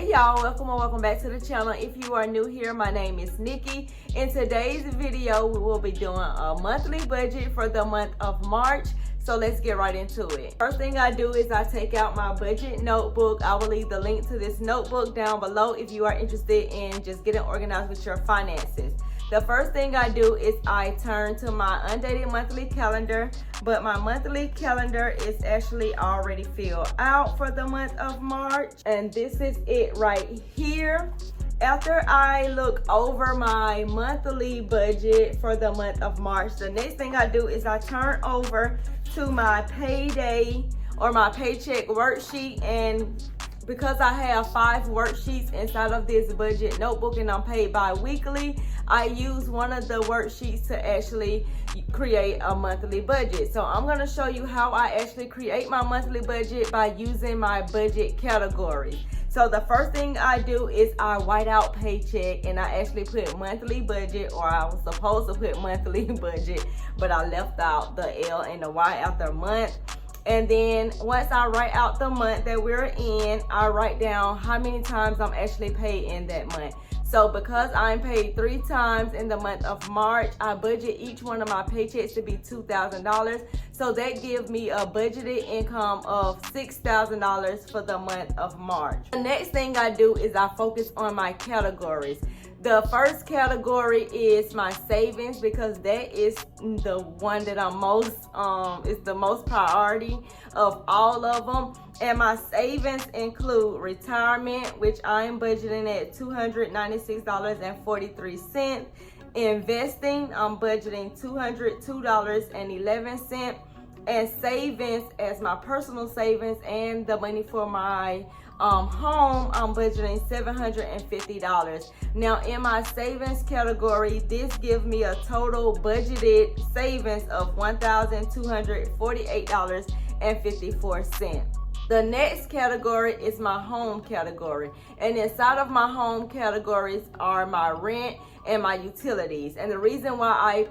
Hey y'all, welcome or welcome back to the channel. If you are new here, my name is Nikki. In today's video, we will be doing a monthly budget for the month of March. So let's get right into it. First thing I do is I take out my budget notebook. I will leave the link to this notebook down below if you are interested in just getting organized with your finances. The first thing I do is I turn to my undated monthly calendar, but my monthly calendar is actually already filled out for the month of March. And this is it right here. After I look over my monthly budget for the month of March, the next thing I do is I turn over to my payday or my paycheck worksheet, and because I have 5 worksheets inside of this budget notebook and I'm paid bi-weekly, I use one of the worksheets to actually create a monthly budget. So I'm going to show you how I actually create my monthly budget by using my budget categories. So the first thing I do is I white out paycheck and I actually put monthly budget, or I was supposed to put monthly budget, but I left out the L and the Y after month. And then once I write out the month that we're in, I write down how many times I'm actually paid in that month. So because I'm paid 3 times in the month of March, I budget each one of my paychecks to be $2,000. So that gives me a budgeted income of $6,000 for the month of March. The next thing I do is I focus on my categories. The first category is my savings, because that is the one that I'm most, it's the most priority of all of them. And my savings include retirement, which I'm budgeting at $296.43. Investing, I'm budgeting $202.11. And savings as my personal savings and the money for my home, I'm budgeting $750. Now in my savings category, this gives me a total budgeted savings of $1,248.54. The next category is my home category, and inside of my home categories are my rent and my utilities. And the reason why I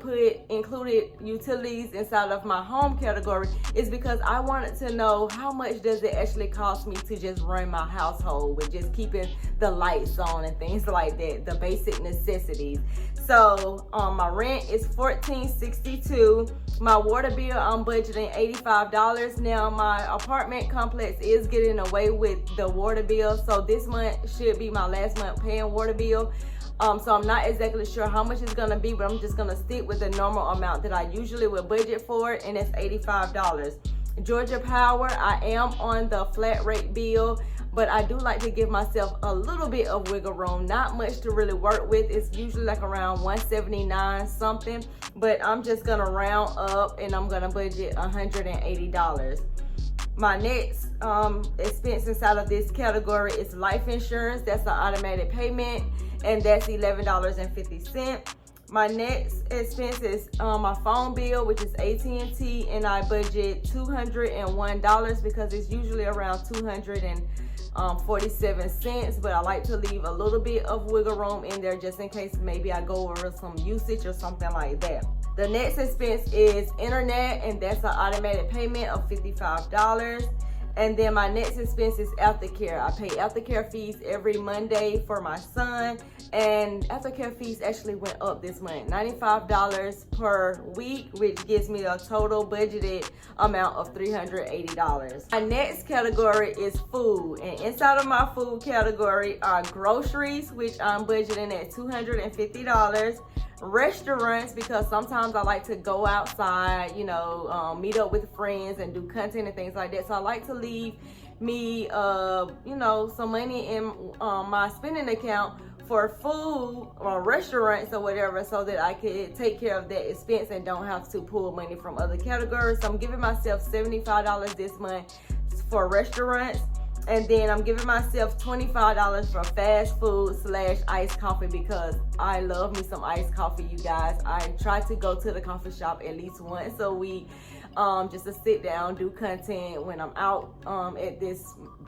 included utilities inside of my home category is because I wanted to know how much does it actually cost me to just run my household with just keeping the lights on and things like that, the basic necessities. So my rent is $14.62. My water bill, I'm budgeting $85. Now my apartment complex is getting away with the water bill, so this month should be my last month paying water bill. So I'm not exactly sure how much it's gonna be, but I'm just gonna stick with the normal amount that I usually would budget for, and it's $85. Georgia Power, I am on the flat rate bill, but I do like to give myself a little bit of wiggle room. Not much to really work with. It's usually like around 179 something, but I'm just gonna round up and I'm gonna budget $180. My next expense inside of this category is life insurance. That's an automatic payment, and that's $11.50. My next expense is my phone bill, which is AT&T, and I budget $201 because it's usually around 247 cents, but I like to leave a little bit of wiggle room in there just in case maybe I go over some usage or something like that. The next expense is internet, and that's an automatic payment of $55. And then my next expense is aftercare. I pay aftercare fees every Monday for my son, and aftercare fees actually went up this month, $95 per week, which gives me a total budgeted amount of $380. My next category is food, and inside of my food category are groceries, which I'm budgeting at $250. Restaurants, because sometimes I like to go outside, meet up with friends and do content and things like that. So I like to leave me, some money in my spending account for food or restaurants or whatever, so that I could take care of that expense and don't have to pull money from other categories. So I'm giving myself $75 this month for restaurants. And then I'm giving myself $25 for fast food / iced coffee, because I love me some iced coffee, you guys. I try to go to the coffee shop at least once a week. just to sit down, do content. When I'm out at the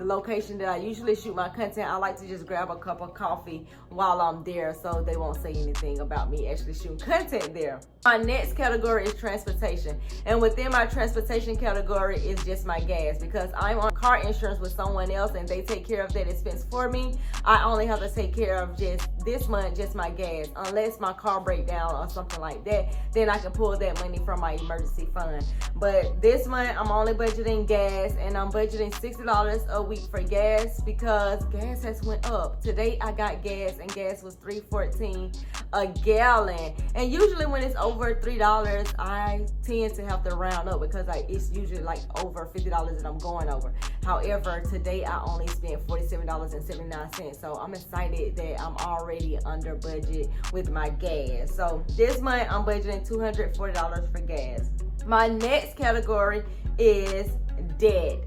location that I usually shoot my content, I like to just grab a cup of coffee while I'm there so they won't say anything about me actually shooting content there. My next category is transportation, and within my transportation category is just my gas, because I'm on car insurance with someone else and they take care of that expense for me. I only have to take care of just this month, just my gas, unless my car break down or something like that, then I can pull that money from my emergency fund. But this month I'm only budgeting gas, and I'm budgeting $60 a week for gas because gas has went up. Today I got gas and gas was $3.14 a gallon, and usually when it's over $3 I tend to have to round up because it's usually like over $50 that I'm going over. However, today I only spent $47.79, so I'm excited that I'm already under budget with my gas. So this month I'm budgeting $240 for gas. My next category is debt.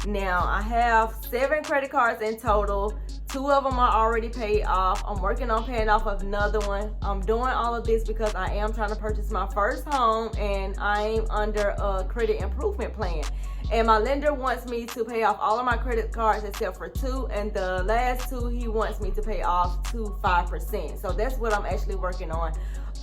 Now I have 7 credit cards in total. 2 of them are already paid off. I'm working on paying off another one. I'm doing all of this because I am trying to purchase my first home, and I'm under a credit improvement plan. And my lender wants me to pay off all of my credit cards except for 2, and the last 2 he wants me to pay off to 5%. So that's what I'm actually working on,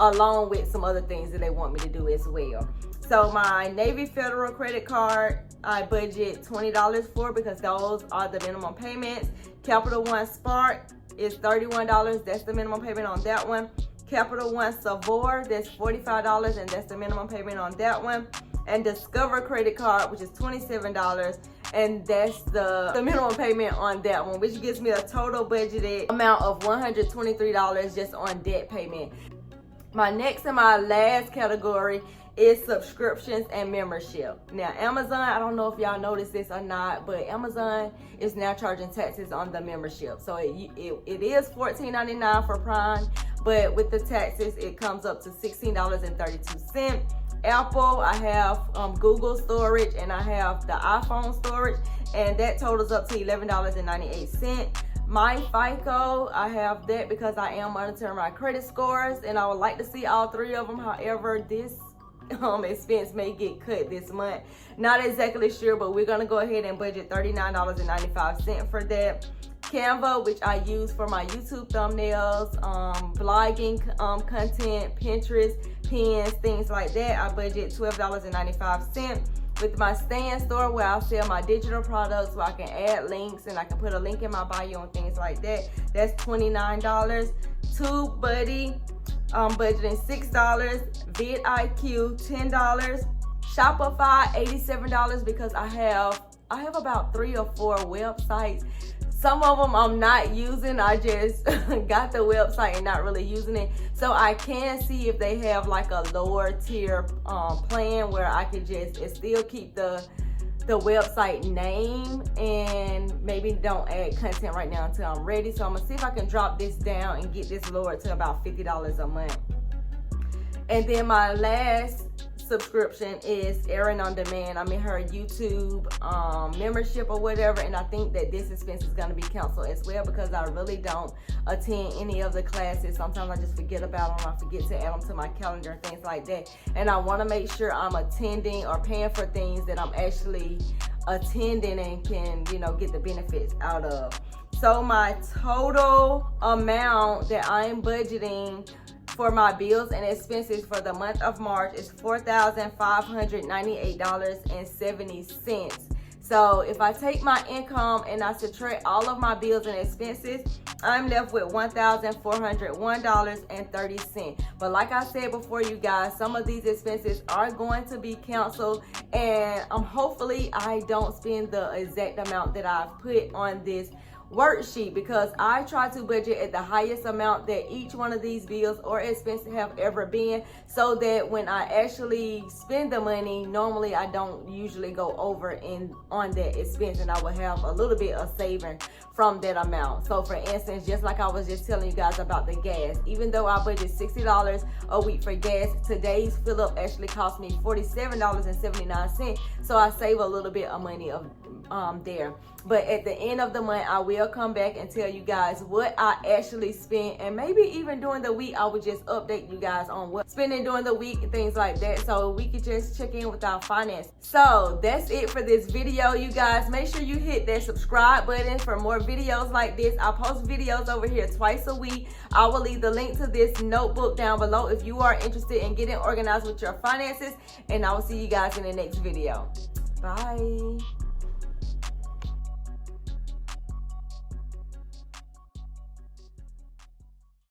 along with some other things that they want me to do as well. So my Navy Federal credit card, I budget $20 for because those are the minimum payments. Capital One Spark is $31. That's the minimum payment on that one. Capital One Savor, that's $45, and that's the minimum payment on that one. And Discover credit card, which is $27, and that's the minimum payment on that one, which gives me a total budgeted amount of $123 just on debt payment. My next and my last category is subscriptions and membership. Now Amazon, I don't know if y'all noticed this or not, but Amazon is now charging taxes on the membership. So it is $14.99 for Prime, but with the taxes it comes up to $16.32. Apple, I have Google storage, and I have the iPhone storage, and that totals up to $11.98. My FICO, I have that because I am monitoring my credit scores, and I would like to see all 3 of them. However, this expense may get cut this month. Not exactly sure, but we're gonna go ahead and budget $39.95 for that. Canva, which I use for my YouTube thumbnails, blogging content, Pinterest, pins, things like that. I budget $12.95. With my Stand store, where I sell my digital products, where I can add links and I can put a link in my bio and things like that, that's $29. TubeBuddy, budgeting $6. vidIQ, $10. Shopify, $87 because I have about 3 or 4 websites. Some of them I'm not using. I just got the website and not really using it. So I can see if they have like a lower tier plan where I could just still keep the website name and maybe don't add content right now until I'm ready. So I'm gonna see if I can drop this down and get this lowered to about $50 a month. And then my last subscription is Erin on Demand. I'm in her YouTube membership or whatever, and I think that this expense is going to be canceled as well because I really don't attend any of the classes. Sometimes I just forget about them. I forget to add them to my calendar and things like that, and I want to make sure I'm attending or paying for things that I'm actually attending and can, get the benefits out of. So my total amount that I'm budgeting for my bills and expenses for the month of March is $4,598.70. So if I take my income and I subtract all of my bills and expenses, I'm left with $1,401.30. But like I said before, you guys, some of these expenses are going to be canceled, and hopefully I don't spend the exact amount that I've put on this worksheet, because I try to budget at the highest amount that each one of these bills or expenses have ever been, so that when I actually spend the money, normally I don't usually go over on that expense, and I will have a little bit of saving from that amount. So for instance, just like I was just telling you guys about the gas, even though I budget $60 a week for gas, today's fill up actually cost me $47.79. So I save a little bit of money there. But at the end of the month, I will come back and tell you guys what I actually spent, and maybe even during the week I would just update you guys on what spending during the week and things like that, so we could just check in with our finances. So that's it for this video, you guys. Make sure you hit that subscribe button for more videos like this. I post videos over here twice a week. I will leave the link to this notebook down below if you are interested in getting organized with your finances, and I will see you guys in the next video. Bye.